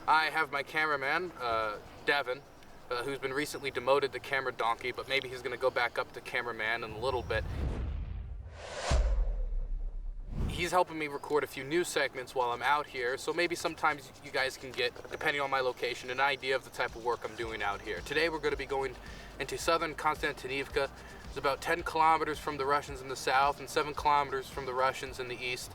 I have my cameraman, Devin, who's been recently demoted to camera donkey, but maybe he's going to go back up to cameraman in a little bit. He's helping me record a few news segments while I'm out here, so maybe sometimes you guys can get, depending on my location, an idea of the type of work I'm doing out here. Today we're going to be going into southern Constantine. It's about 10 kilometers from the Russians in the south and 7 kilometers from the Russians in the east,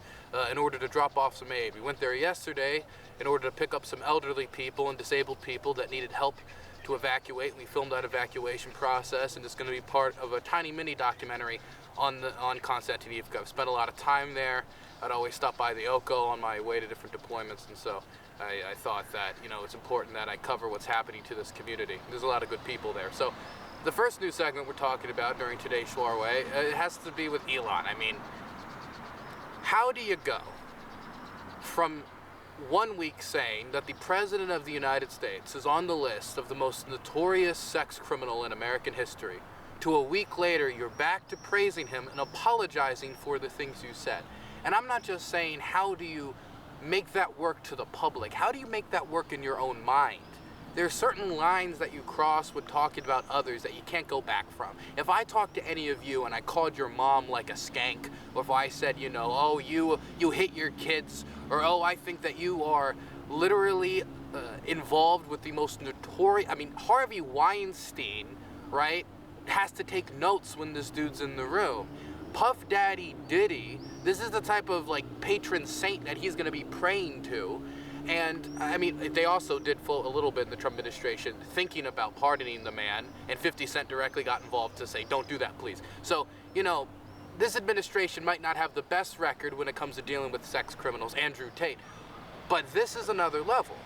in order to drop off some aid. We went there yesterday in order to pick up some elderly people and disabled people that needed help to evacuate. We filmed that evacuation process, and it's going to be part of a tiny mini documentary on Constantine. I've spent a lot of time there. I'd always stop by the Oko on my way to different deployments, and so I thought that, you know, it's important that I cover what's happening to this community. There's a lot of good people there. So the first news segment we're talking about during today's Shwarway, it has to be with Elon. I mean, how do you go from 1 week saying that the President of the United States is on the list of the most notorious sex criminal in American history, to a week later you're back to praising him and apologizing for the things you said? And I'm not just saying, how do you make that work to the public? How do you make that work in your own mind? There are certain lines that you cross when talking about others that you can't go back from. If I talked to any of you and I called your mom like a skank, or if I said, you know, oh, you hit your kids, or oh, I think that you are literally involved with the most notorious, I mean, Harvey Weinstein, right, has to take notes when this dude's in the room. Puff Daddy Diddy, this is the type of like patron saint that he's going to be praying to. And I mean, they also did float a little bit in the Trump administration thinking about pardoning the man, and 50 Cent directly got involved to say, don't do that, please. So, you know, this administration might not have the best record when it comes to dealing with sex criminals, Andrew Tate, but this is another level.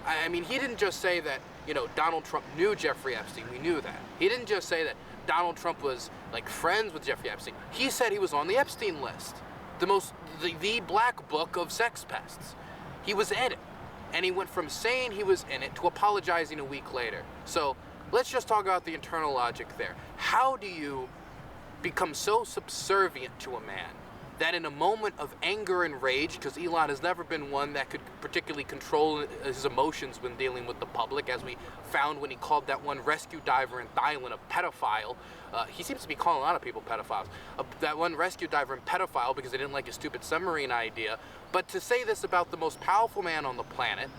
I mean, he didn't just say that, you know, Donald Trump knew Jeffrey Epstein. We knew that. He didn't just say that Donald Trump was like friends with Jeffrey Epstein. He said he was on the Epstein list, the black book of sex pests. He was in it, and he went from saying he was in it to apologizing a week later. So let's just talk about the internal logic there. How do you become so subservient to a man that in a moment of anger and rage, because Elon has never been one that could particularly control his emotions when dealing with the public, as we found when he called that one rescue diver in Thailand a pedophile. He seems to be calling a lot of people pedophiles. That one rescue diver in pedophile because they didn't like his stupid submarine idea. But to say this about the most powerful man on the planet,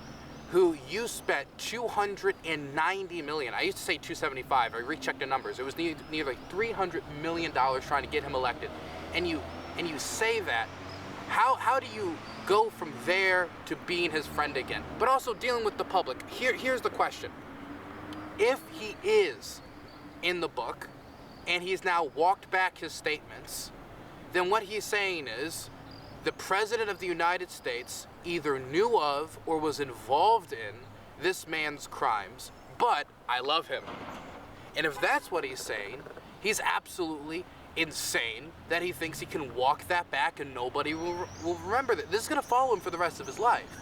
who you spent $290 million, I used to say 275, I rechecked the numbers, it was nearly $300 million trying to get him elected, and you say that, how do you go from there to being his friend again? But also dealing with the public. Here's the question. If he is in the book, and he's now walked back his statements, then what he's saying is, the President of the United States either knew of or was involved in this man's crimes, but I love him. And if that's what he's saying, he's absolutely insane that he thinks he can walk that back and nobody will remember that. This is going to follow him for the rest of his life.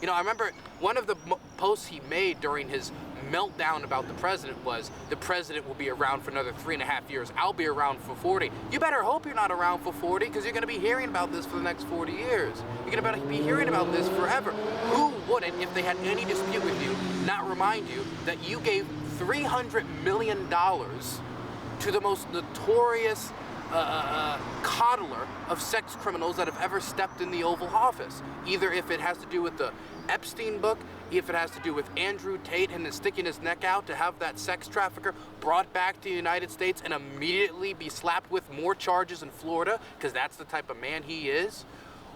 You know, I remember one of the posts he made during his meltdown about the president was, the president will be around for another 3.5 years. I'll be around for 40. You better hope you're not around for 40, because you're going to be hearing about this for the next 40 years. You're going to be hearing about this forever. Who wouldn't, if they had any dispute with you, not remind you that you gave $300 million to the most notorious coddler of sex criminals that have ever stepped in the Oval Office? Either if it has to do with the Epstein book, if it has to do with Andrew Tate and sticking his neck out to have that sex trafficker brought back to the United States and immediately be slapped with more charges in Florida, because that's the type of man he is,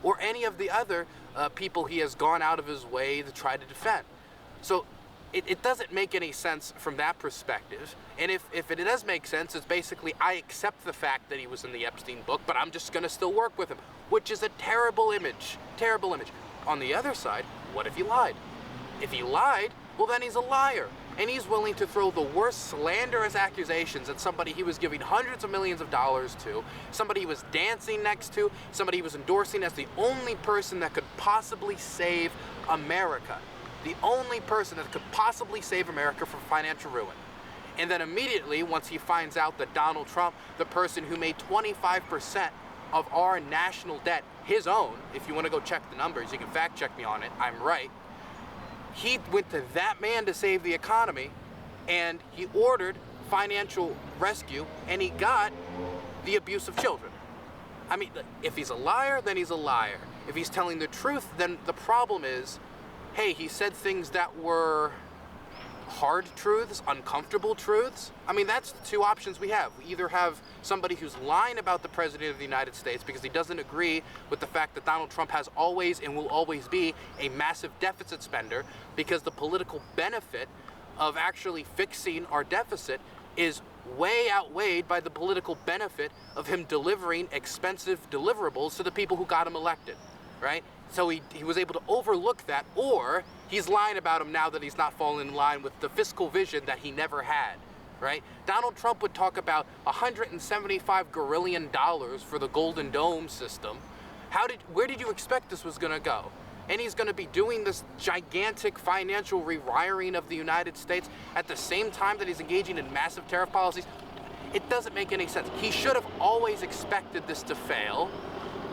or any of the other people he has gone out of his way to try to defend. So it doesn't make any sense from that perspective. And if it does make sense, it's basically, I accept the fact that he was in the Epstein book, but I'm just going to still work with him, which is a terrible image. Terrible image. On the other side, what if he lied? If he lied, well, then he's a liar. And he's willing to throw the worst slanderous accusations at somebody he was giving hundreds of millions of dollars to, somebody he was dancing next to, somebody he was endorsing as the only person that could possibly save America. The only person that could possibly save America from financial ruin. And then immediately, once he finds out that Donald Trump, the person who made 25% of our national debt his own, if you want to go check the numbers, you can fact check me on it, I'm right, he went to that man to save the economy, and he ordered financial rescue, and he got the abuse of children. I mean, if he's a liar, then he's a liar. If he's telling the truth, then the problem is, hey, he said things that were hard truths, uncomfortable truths. I mean, that's the two options we have. We either have somebody who's lying about the President of the United States because he doesn't agree with the fact that Donald Trump has always and will always be a massive deficit spender, because the political benefit of actually fixing our deficit is way outweighed by the political benefit of him delivering expensive deliverables to the people who got him elected, right? So he was able to overlook that, or he's lying about him now that he's not falling in line with the fiscal vision that he never had, right? Donald Trump would talk about $175 gazillion for the Golden Dome system. Where did you expect this was gonna go? And he's gonna be doing this gigantic financial rewiring of the United States at the same time that he's engaging in massive tariff policies. It doesn't make any sense. He should have always expected this to fail.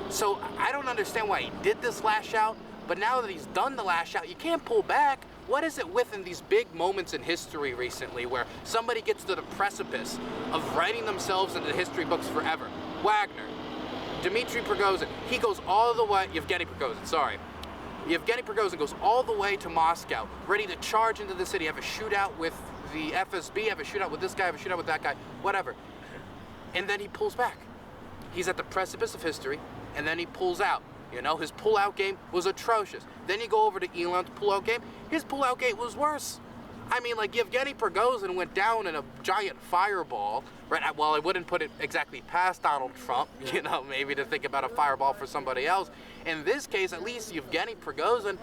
So I don't understand why he did this lash out, but now that he's done the lash out, you can't pull back. What is it within these big moments in history recently where somebody gets to the precipice of writing themselves into the history books forever? Wagner, Dmitry Prigozhin, he goes all the way, Yevgeny Prigozhin goes all the way to Moscow, ready to charge into the city, have a shootout with the FSB, have a shootout with this guy, have a shootout with that guy, whatever. And then he pulls back. He's at the precipice of history, and then he pulls out. You know, his pull-out game was atrocious. Then you go over to Elon's pull-out game. His pull-out game was worse. I mean, like, Yevgeny Prigozhin went down in a giant fireball, right? Well, I wouldn't put it exactly past Donald Trump, you know, maybe to think about a fireball for somebody else. In this case, at least Yevgeny Prigozhin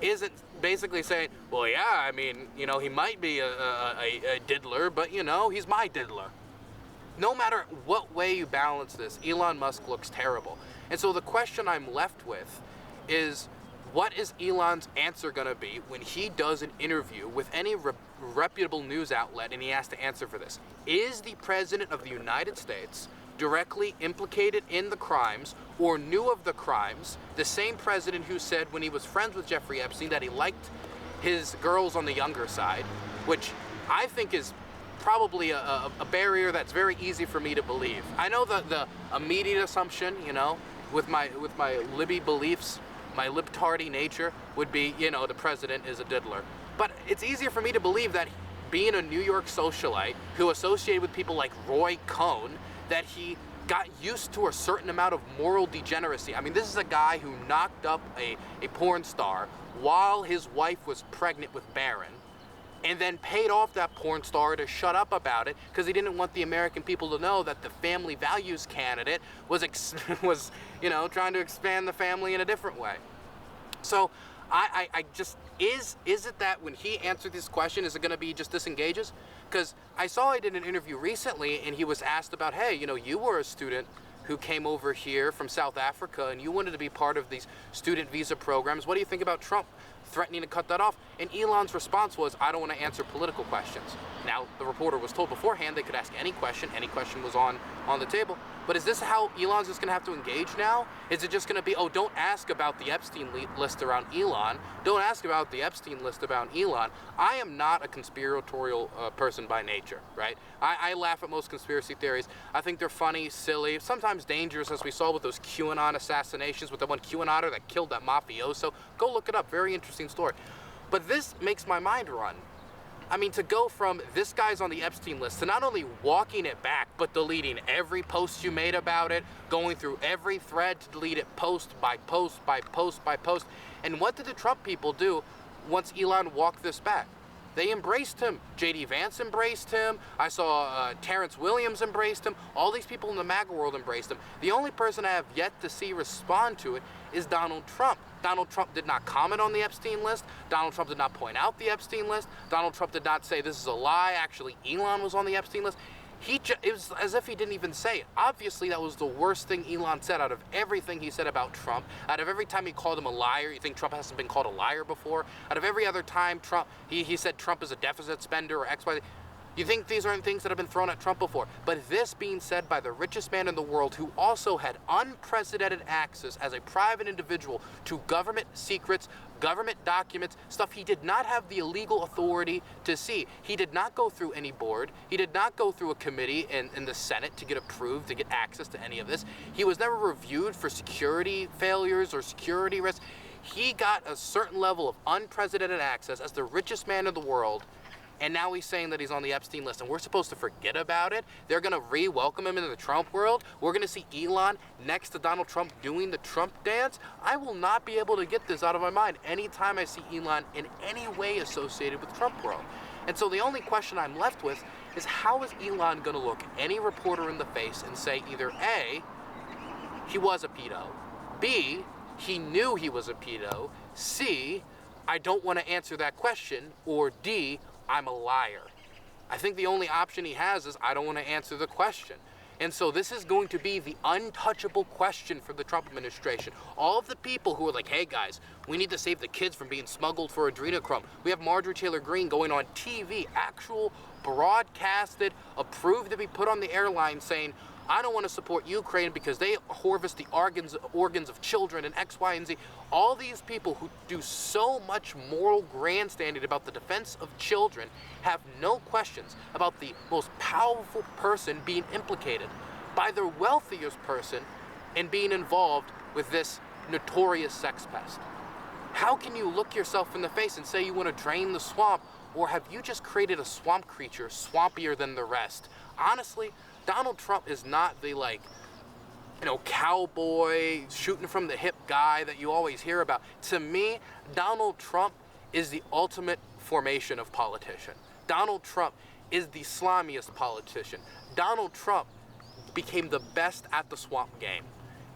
isn't basically saying, well, yeah, I mean, you know, he might be a diddler, but, you know, he's my diddler. No matter what way you balance this, Elon Musk looks terrible. And so the question I'm left with is, what is Elon's answer going to be when he does an interview with any reputable news outlet and he has to answer for this? Is the President of the United States directly implicated in the crimes or knew of the crimes? The same president who said when he was friends with Jeffrey Epstein that he liked his girls on the younger side, which I think is probably a barrier that's very easy for me to believe. I know the immediate assumption, you know, with my libby beliefs, my libtardy nature would be, you know, the president is a diddler. But it's easier for me to believe that being a New York socialite who associated with people like Roy Cohn, that he got used to a certain amount of moral degeneracy. I mean, this is a guy who knocked up a porn star while his wife was pregnant with Barron, and then paid off that porn star to shut up about it because he didn't want the American people to know that the family values candidate was you know, trying to expand the family in a different way. So I just, is it that when he answered this question, is it going to be just disengages? Because I saw he did an interview recently and he was asked about, hey, you know, you were a student who came over here from South Africa and you wanted to be part of these student visa programs. What do you think about Trump threatening to cut that off? And Elon's response was, I don't want to answer political questions. Now, the reporter was told beforehand they could ask any question was on the table. But is this how Elon's just going to have to engage now? Is it just going to be, oh, don't ask about the Epstein list around Elon. Don't ask about the Epstein list about Elon. I am not a conspiratorial person by nature, right? I laugh at most conspiracy theories. I think they're funny, silly, sometimes dangerous, as we saw with those QAnon assassinations, with the one QAnoner that killed that mafioso. Go look it up. Very interesting story. But this makes my mind run. I mean, to go from this guy's on the Epstein list to not only walking it back, but deleting every post you made about it, going through every thread to delete it post by post by post by post. And what did the Trump people do once Elon walked this back? They embraced him. J.D. Vance embraced him. I saw Terrence Williams embraced him. All these people in the MAGA world embraced him. The only person I have yet to see respond to it is Donald Trump. Donald Trump did not comment on the Epstein list. Donald Trump did not point out the Epstein list. Donald Trump did not say this is a lie. Actually, Elon was on the Epstein list. It was as if he didn't even say it. Obviously, that was the worst thing Elon said out of everything he said about Trump. Out of every time he called him a liar, you think Trump hasn't been called a liar before? Out of every other time he said Trump is a deficit spender or X, Y, Z. You think these aren't things that have been thrown at Trump before, but this being said by the richest man in the world who also had unprecedented access as a private individual to government secrets, government documents, stuff he did not have the illegal authority to see. He did not go through any board. He did not go through a committee in the Senate to get approved, to get access to any of this. He was never reviewed for security failures or security risks. He got a certain level of unprecedented access as the richest man in the world, and now he's saying that he's on the Epstein list, and we're supposed to forget about it? They're going to re-welcome him into the Trump world? We're going to see Elon next to Donald Trump doing the Trump dance? I will not be able to get this out of my mind anytime I see Elon in any way associated with Trump world. And so the only question I'm left with is, how is Elon going to look any reporter in the face and say either A, he was a pedo, B, he knew he was a pedo, C, I don't want to answer that question, or D, I'm a liar. I think the only option he has is, I don't want to answer the question. And so this is going to be the untouchable question for the Trump administration. All of the people who are like, hey guys, we need to save the kids from being smuggled for adrenochrome. We have Marjorie Taylor Greene going on TV, actual broadcasted, approved to be put on the airline, saying, I don't want to support Ukraine because they harvest the organs of children and X, Y, and Z. All these people who do so much moral grandstanding about the defense of children have no questions about the most powerful person being implicated by the wealthiest person in being involved with this notorious sex pest. How can you look yourself in the face and say you want to drain the swamp, or have you just created a swamp creature swampier than the rest? Honestly, Donald Trump is not the, cowboy, shooting from the hip guy that you always hear about. To me, Donald Trump is the ultimate formation of politician. Donald Trump is the slimiest politician. Donald Trump became the best at the swamp game.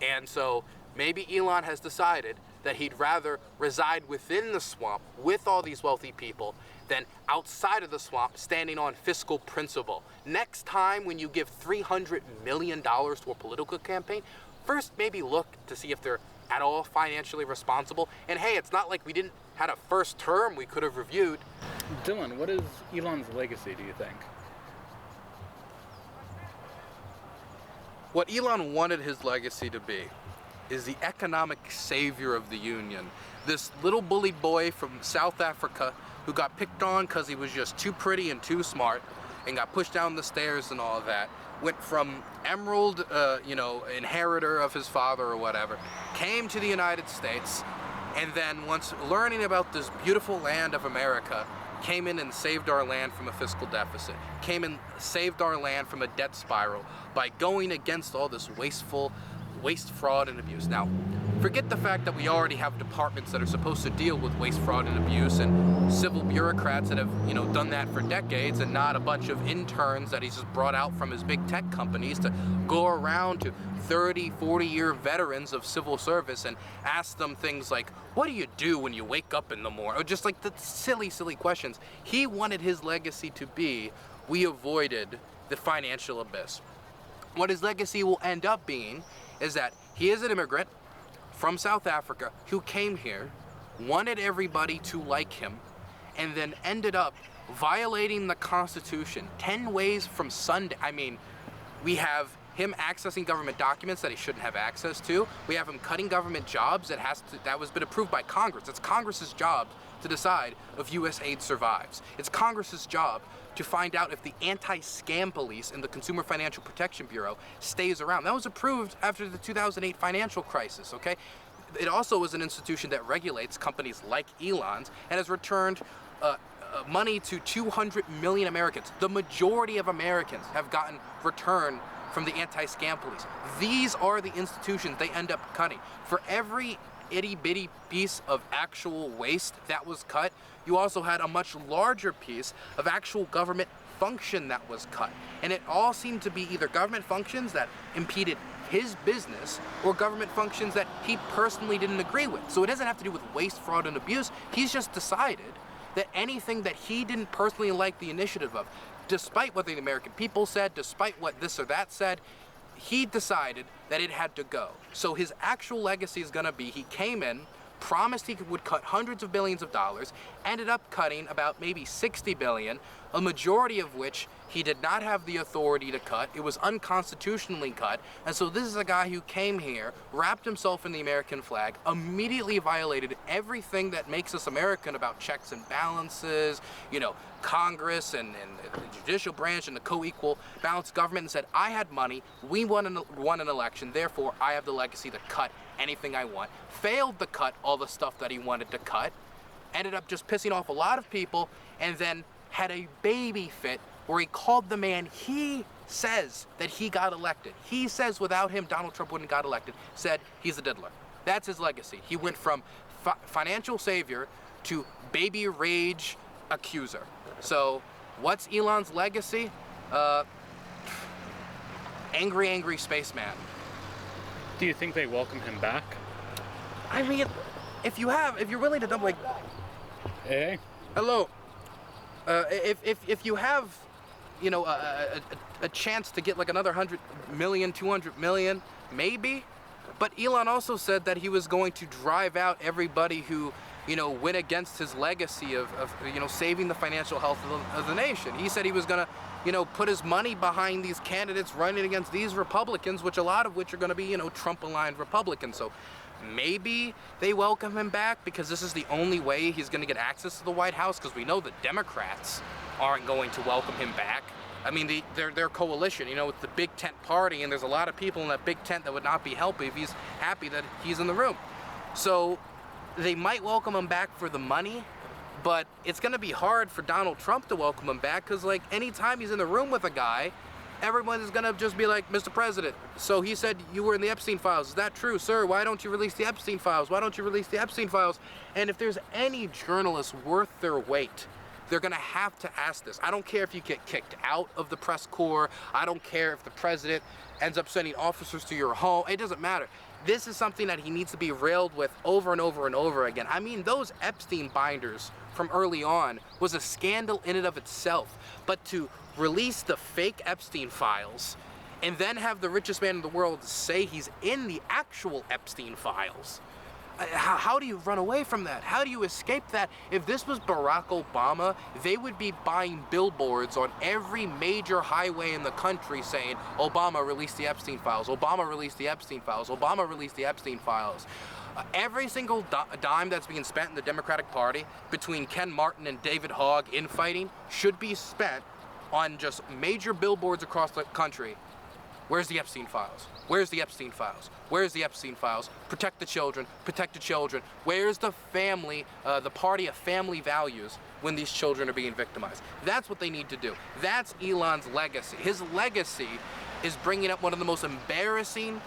And so maybe Elon has decided that he'd rather reside within the swamp with all these wealthy people than outside of the swamp standing on fiscal principle. Next time when you give $300 million to a political campaign, first maybe look to see if they're at all financially responsible. And hey, it's not like we didn't had a first term we could have reviewed. Dylan, what is Elon's legacy, do you think? What Elon wanted his legacy to be is the economic savior of the union. This little bully boy from South Africa who got picked on because he was just too pretty and too smart and got pushed down the stairs and all of that, went from emerald, inheritor of his father or whatever, came to the United States, and then once learning about this beautiful land of America, came in and saved our land from a fiscal deficit, came and saved our land from a debt spiral by going against all this waste, fraud, and abuse. Now, forget the fact that we already have departments that are supposed to deal with waste, fraud, and abuse, and civil bureaucrats that have, done that for decades, and not a bunch of interns that he's just brought out from his big tech companies to go around to 30, 40-year veterans of civil service and ask them things like, what do you do when you wake up in the morning? Or just like the silly, silly questions. He wanted his legacy to be, we avoided the financial abyss. What his legacy will end up being is that he is an immigrant from South Africa who came here, wanted everybody to like him, and then ended up violating the Constitution 10 ways from Sunday. I mean, we have him accessing government documents that he shouldn't have access to. We have him cutting government jobs that was been approved by Congress. It's Congress's job to decide if U.S. aid survives. It's Congress's job to find out if the anti-scam police in the Consumer Financial Protection Bureau stays around. That was approved after the 2008 financial crisis, okay? It also is an institution that regulates companies like Elon's and has returned money to 200 million Americans. The majority of Americans have gotten return from the anti-scam police. These are the institutions they end up cutting. For every itty-bitty piece of actual waste that was cut, you also had a much larger piece of actual government function that was cut. And it all seemed to be either government functions that impeded his business or government functions that he personally didn't agree with. So it doesn't have to do with waste, fraud, and abuse. He's just decided that anything that he didn't personally like the initiative of, despite what the American people said, despite what this or that said, he decided that it had to go. So his actual legacy is gonna be, he came in, promised he would cut hundreds of billions of dollars, ended up cutting about maybe 60 billion, a majority of which he did not have the authority to cut. It was unconstitutionally cut. And so this is a guy who came here, wrapped himself in the American flag, immediately violated everything that makes us American about checks and balances, you know, Congress and the judicial branch and the co-equal balanced government, and said, I had money, we won an election, therefore I have the legacy to cut anything I want. Failed to cut all the stuff that he wanted to cut, ended up just pissing off a lot of people, and then had a baby fit where he called the man he says that he got elected. He says without him, Donald Trump wouldn't have got elected, said he's a diddler. That's his legacy. He went from financial savior to baby rage accuser. So what's Elon's legacy? Angry spaceman. Do you think they welcome him back? I mean, if you're willing to dump, like, Hey. hello. If you have, you know, a chance to get like another 100 million, 200 million, maybe. But Elon also said that he was going to drive out everybody who, you know, went against his legacy of you know, saving the financial health of the nation. He said he was gonna, you know, put his money behind these candidates running against these Republicans, which a lot of which are gonna be, you know, Trump-aligned Republicans. So maybe they welcome him back because this is the only way he's gonna get access to the White House, because we know the Democrats aren't going to welcome him back. I mean, their coalition, you know, it's the big tent party, and there's a lot of people in that big tent that would not be happy if he's happy that he's in the room. So they might welcome him back for the money, but it's gonna be hard for Donald Trump to welcome him back, because like anytime he's in the room with a guy, everyone is gonna just be like, Mr. President, so he said you were in the Epstein files. Is that true, sir? Why don't you release the Epstein files? Why don't you release the Epstein files? And if there's any journalist worth their weight, they're gonna have to ask this. I don't care if you get kicked out of the press corps. I don't care if the president ends up sending officers to your home. It doesn't matter. This is something that he needs to be railed with over and over and over again. I mean, those Epstein binders from early on was a scandal in and of itself. But to release the fake Epstein files and then have the richest man in the world say he's in the actual Epstein files, how do you run away from that? How do you escape that? If this was Barack Obama, they would be buying billboards on every major highway in the country saying, Obama released the Epstein files, Obama released the Epstein files, Obama released the Epstein files. Every single dime that's being spent in the Democratic Party between Ken Martin and David Hogg infighting should be spent on just major billboards across the country. Where's the Epstein files? Where's the Epstein files? Where's the Epstein files? Protect the children, protect the children. Where's the family, the party of family values when these children are being victimized? That's what they need to do. That's Elon's legacy. His legacy is bringing up one of the most embarrassing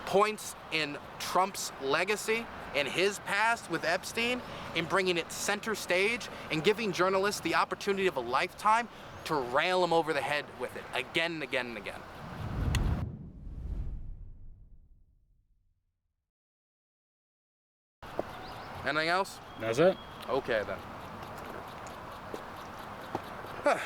points in Trump's legacy and his past with Epstein, and bringing it center stage and giving journalists the opportunity of a lifetime to rail him over the head with it again and again and again. Anything else? That's it. Okay then.